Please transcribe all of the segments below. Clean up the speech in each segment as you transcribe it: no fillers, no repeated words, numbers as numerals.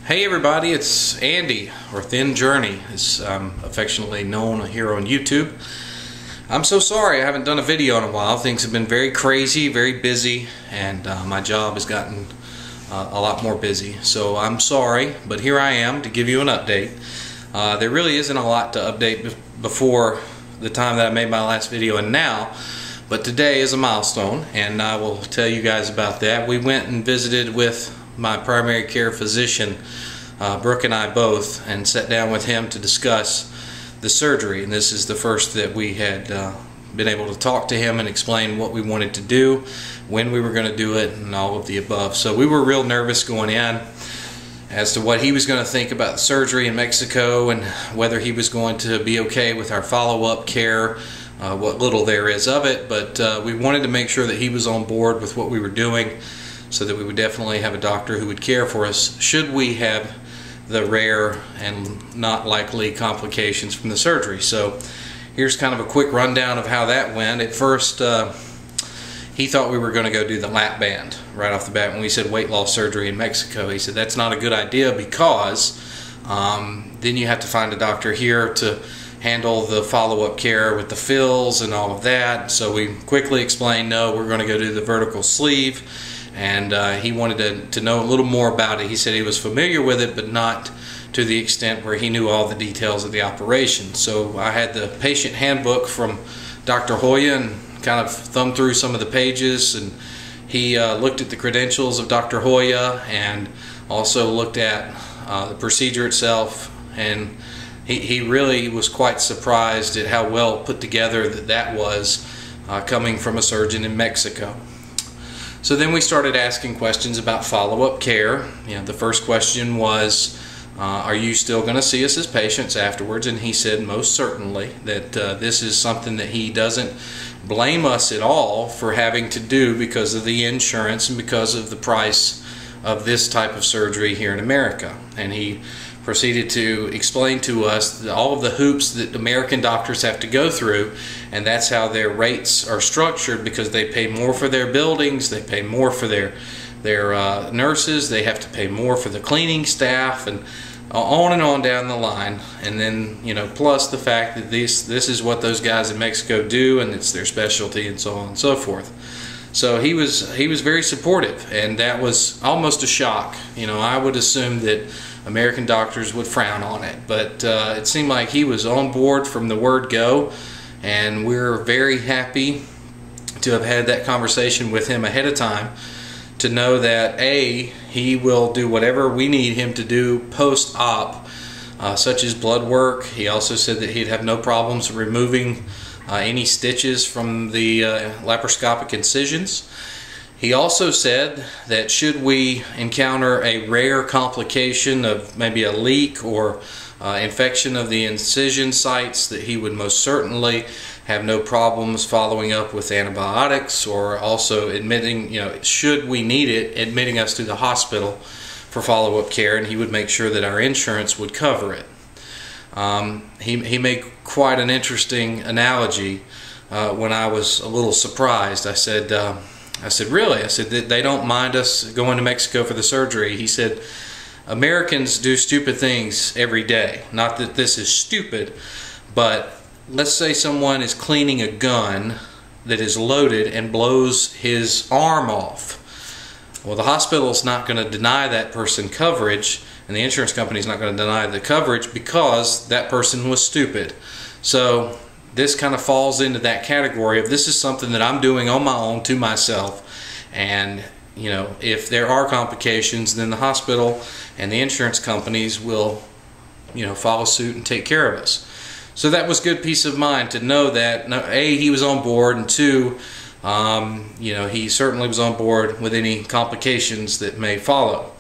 Hey everybody, it's Andy, or Thin Journey, as I'm affectionately known here on YouTube. I'm so sorry I haven't done a video in a while. Things have been very crazy, very busy, and my job has gotten a lot more busy. So I'm sorry, but here I am to give you an update. There really isn't a lot to update before the time that I made my last video and now, but today is a milestone, and I will tell you guys about that. We went and visited with my primary care physician, Brooke and I both, and sat down with him to discuss the surgery. And this is the first that we had been able to talk to him and explain what we wanted to do, when we were going to do it, and all of the above. So we were real nervous going in as to what he was going to think about the surgery in Mexico and whether he was going to be okay with our follow-up care, what little there is of it. But we wanted to make sure that he was on board with what we were doing, so that we would definitely have a doctor who would care for us should we have the rare and not likely complications from the surgery. So here's kind of a quick rundown of how that went. At first he thought we were going to go do the lap band right off the bat. When we said weight loss surgery in Mexico, he said that's not a good idea because then you have to find a doctor here to handle the follow-up care with the fills and all of that. So we quickly explained, no, we're going to go do the vertical sleeve. And he wanted to know a little more about it. He said he was familiar with it, but not to the extent where he knew all the details of the operation. So I had the patient handbook from Dr. Hoya and kind of thumbed through some of the pages, and he looked at the credentials of Dr. Hoya and also looked at the procedure itself, and he really was quite surprised at how well put together that was coming from a surgeon in Mexico. So then we started asking questions about follow-up care. The first question was, are you still going to see us as patients afterwards? And he said most certainly, that this is something that he doesn't blame us at all for having to do because of the insurance and because of the price of this type of surgery here in America. And he proceeded to explain to us all of the hoops that American doctors have to go through, and that's how their rates are structured, because they pay more for their buildings, they pay more for their nurses, they have to pay more for the cleaning staff, and on down the line. And then, plus the fact that this is what those guys in Mexico do, and it's their specialty, and so on and so forth. So he was very supportive, and that was almost a shock. I would assume that American doctors would frown on it, but it seemed like he was on board from the word go, and we're very happy to have had that conversation with him ahead of time, to know that he will do whatever we need him to do post-op, such as blood work. He also said that he'd have no problems removing any stitches from the laparoscopic incisions. He also said that should we encounter a rare complication of maybe a leak or infection of the incision sites, that he would most certainly have no problems following up with antibiotics, or also admitting, should we need it, admitting us to the hospital for follow-up care, and he would make sure that our insurance would cover it. He made quite an interesting analogy when I was a little surprised. I said, really? I said, they don't mind us going to Mexico for the surgery. He said, Americans do stupid things every day. Not that this is stupid, but let's say someone is cleaning a gun that is loaded and blows his arm off. Well, the hospital's not going to deny that person coverage, and the insurance company's not going to deny the coverage because that person was stupid. So this kind of falls into that category of, this is something that I'm doing on my own to myself, and if there are complications, then the hospital and the insurance companies will follow suit and take care of us. So that was good peace of mind to know that he was on board, and two, he certainly was on board with any complications that may follow.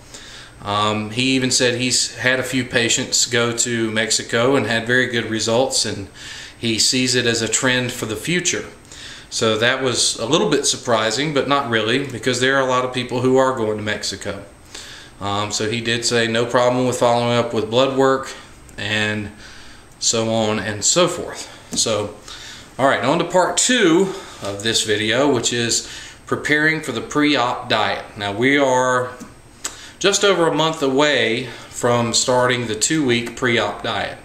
He even said he's had a few patients go to Mexico and had very good results, and he sees it as a trend for the future. So that was a little bit surprising, but not really, because there are a lot of people who are going to Mexico. So he did say no problem with following up with blood work and so on and so forth. So, alright, on to part 2 of this video, which is preparing for the pre-op diet. Now we are just over a month away from starting the 2-week pre-op diet.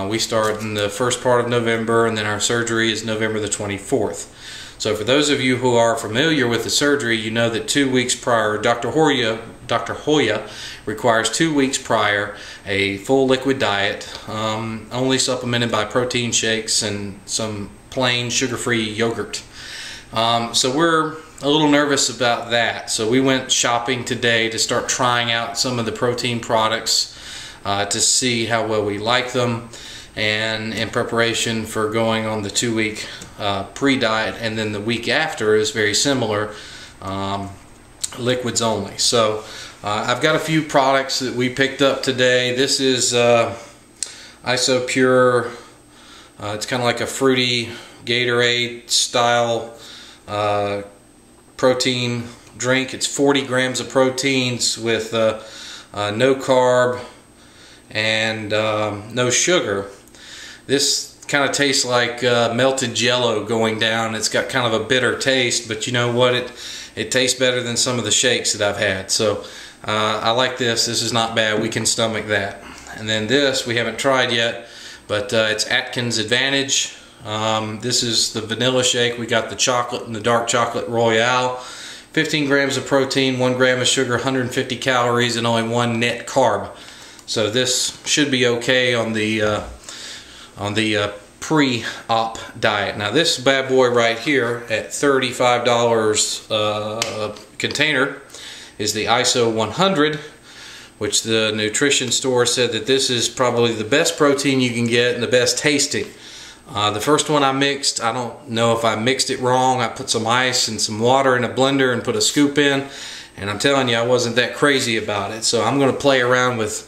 We start in the first part of November, and then our surgery is November the 24th. So for those of you who are familiar with the surgery, you know that 2 weeks prior, Dr. Hoya requires 2 weeks prior a full liquid diet, only supplemented by protein shakes and some plain sugar-free yogurt. So we're a little nervous about that. So we went shopping today to start trying out some of the protein products to see how well we like them, and in preparation for going on the 2-week pre-diet, and then the week after is very similar, liquids only. So I've got a few products that we picked up today. This is Isopure. It's kind of like a fruity Gatorade style protein drink. It's 40 grams of proteins with no carb and no sugar. This kind of tastes like melted jello going down. It's got kind of a bitter taste, but you know what? It tastes better than some of the shakes that I've had. So I like this. This is not bad. We can stomach that. And then this we haven't tried yet, but it's Atkins Advantage. This is the vanilla shake. We got the chocolate and the dark chocolate Royale. 15 grams of protein, 1 gram of sugar, 150 calories, and only 1 net carb. So this should be okay on the pre-op diet. Now this bad boy right here at $35 a container is the ISO 100, which the nutrition store said that this is probably the best protein you can get and the best tasting. The first one I mixed, I don't know if I mixed it wrong. I put some ice and some water in a blender and put a scoop in, and I'm telling you, I wasn't that crazy about it. So I'm going to play around with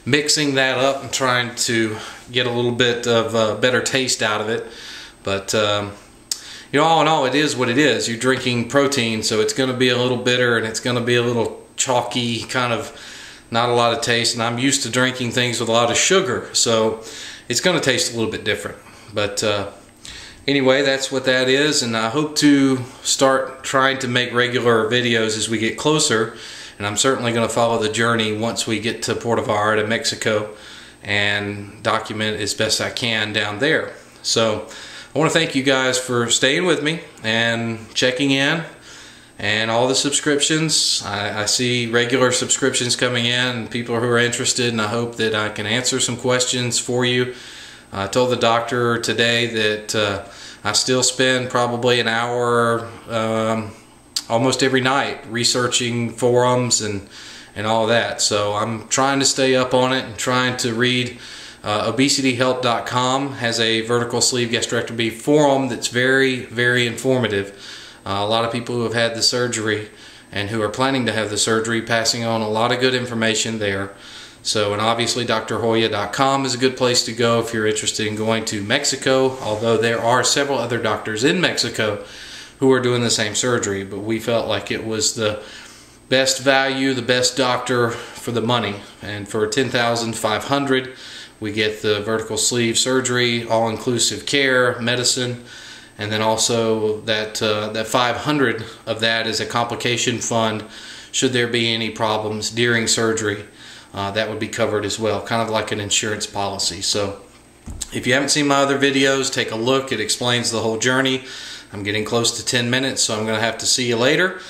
mixing that up and trying to get a little bit of better taste out of it. But you know, all in all, it is what it is. You're drinking protein, so it's going to be a little bitter and it's going to be a little chalky, kind of not a lot of taste. And I'm used to drinking things with a lot of sugar, so it's going to taste a little bit different. But anyway, that's what that is, and I hope to start trying to make regular videos as we get closer. And I'm certainly going to follow the journey once we get to Puerto Vallarta, Mexico, and document as best I can down there. So I want to thank you guys for staying with me and checking in, and all the subscriptions. I see regular subscriptions coming in and people who are interested, and I hope that I can answer some questions for you. I told the doctor today that I still spend probably an hour almost every night researching forums and all that. So I'm trying to stay up on it and trying to read. ObesityHelp.com has a vertical sleeve gastrectomy forum that's very, very informative. A lot of people who have had the surgery and who are planning to have the surgery passing on a lot of good information there. So, and obviously drhoya.com is a good place to go if you're interested in going to Mexico, although there are several other doctors in Mexico who are doing the same surgery, but we felt like it was the best value, the best doctor for the money. And for $10,500, we get the vertical sleeve surgery, all-inclusive care, medicine, and then also that $500 of that is a complication fund should there be any problems during surgery. That would be covered as well, kind of like an insurance policy. So if you haven't seen my other videos, take a look. It explains the whole journey. I'm getting close to 10 minutes, so I'm going to have to see you later.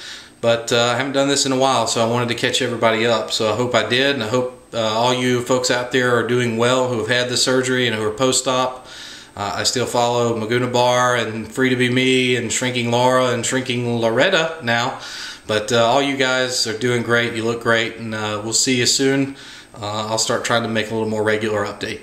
But I haven't done this in a while, so I wanted to catch everybody up. So I hope I did, and I hope all you folks out there are doing well who have had the surgery and who are post-op. I still follow Maguna Bar and Free to Be Me and Shrinking Laura and Shrinking Loretta now. But all you guys are doing great. You look great, and we'll see you soon. I'll start trying to make a little more regular update.